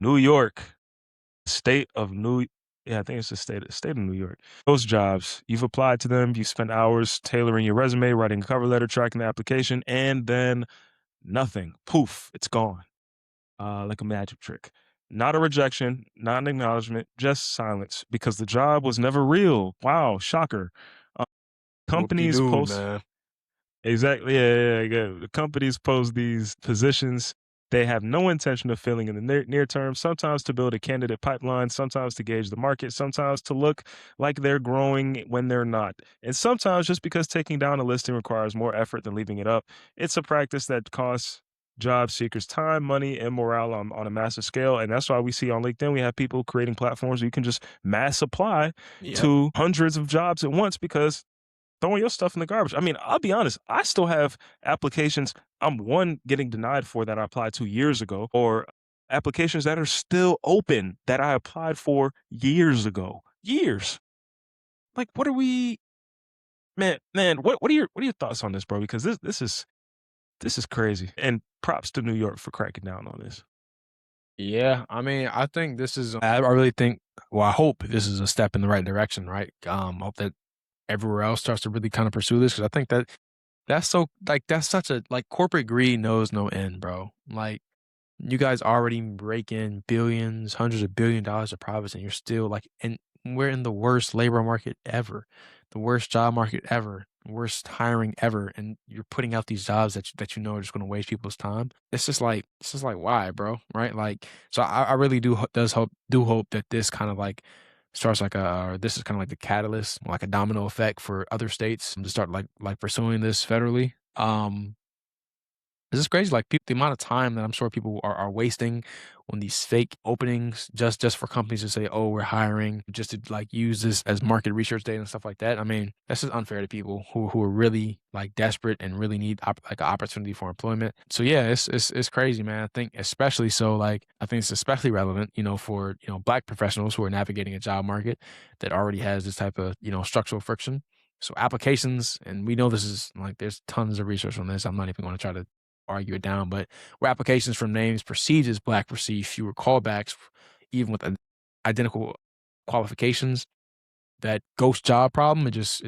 New York, state of New yeah, I think it's the state of New York. Those jobs, you've applied to them, you spent hours tailoring your resume, writing a cover letter, tracking the application, and then nothing. Poof, it's gone. Like a magic trick. Not a rejection, not an acknowledgement, just silence because the job was never real. Wow, shocker. Uh, companies Whoop-de-doo, post man. Exactly. Yeah. The companies pose these positions they have no intention of filling in the near term, sometimes to build a candidate pipeline, sometimes to gauge the market, sometimes to look like they're growing when they're not. And sometimes just because taking down a listing requires more effort than leaving it up. It's a practice that costs job seekers time, money, and morale on a massive scale. And that's why we see on LinkedIn, we have people creating platforms where you can just mass apply Yep. to hundreds of jobs at once because throwing your stuff in the garbage. I mean, I'll be honest, I still have applications I'm one getting denied for that I applied 2 years ago, or applications that are still open that I applied for years ago. Years. Like, what are we man, what are your thoughts on this, bro? Because this is crazy. And props to New York for cracking down on this. Yeah, I mean, I think this is I really think well, I hope this is a step in the right direction, right? Hope that everywhere else starts to really kind of pursue this because I think that that's so like that's such a like corporate greed knows no end, bro. Like you guys already rake in billions, hundreds of $1 billion of profits, and you're still like, and we're in the worst labor market ever, the worst job market ever, worst hiring ever, and you're putting out these jobs that you know are just going to waste people's time. It's just like why, bro? Right? Like, so I really do hope that this kind of like starts like or this is kind of like the catalyst, like a domino effect for other states to start like pursuing this federally. This is crazy, like, the amount of time that I'm sure people are wasting on these fake openings just for companies to say, "Oh, we're hiring," just to, like, use this as market research data and stuff like that. I mean, that's just unfair to people who are really, like, desperate and really need like, an opportunity for employment. So, yeah, it's crazy, man. I think especially so, like, I think it's especially relevant, for, Black professionals who are navigating a job market that already has this type of, structural friction. So applications, and we know this is, like, there's tons of research on this. I'm not even gonna try to argue it down, but where applications from names perceived as Black receive fewer callbacks, even with identical qualifications, that ghost job problem, it just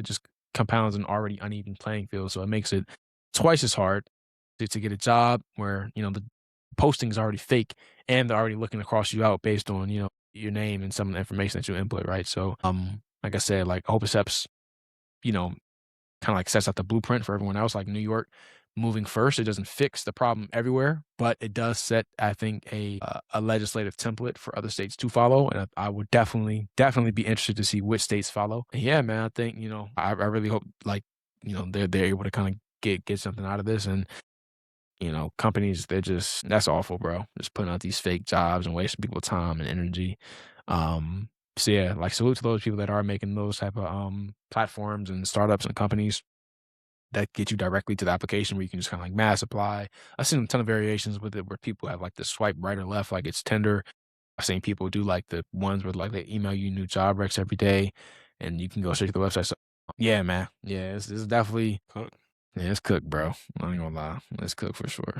compounds an already uneven playing field. So it makes it twice as hard to get a job where, the posting is already fake and they're already looking to cross you out based on, your name and some of the information that you input, right? So, like I said, like I hope it steps, you know, kinda, like, sets out the blueprint for everyone else, like New York moving first. It doesn't fix the problem everywhere, but it does set, I think, a legislative template for other states to follow, and I would definitely be interested to see which states follow. And yeah, man, I think, I really hope, like, they're able to kinda get something out of this, and, companies, they're just that's awful, bro. Just putting out these fake jobs and wasting people's time and energy. So yeah, like, salute to those people that are making those type of, platforms and startups and companies that get you directly to the application where you can just kinda, like, mass apply. I've seen a ton of variations with it where people have, like, the swipe right or left like it's Tinder. I've seen people do, like, the ones where, like, they email you new job recs every day, and you can go straight to the website. So yeah, man. Yeah, it's definitely Cook. yeah, it's cooked, bro. I ain't gonna lie. It's cooked for sure.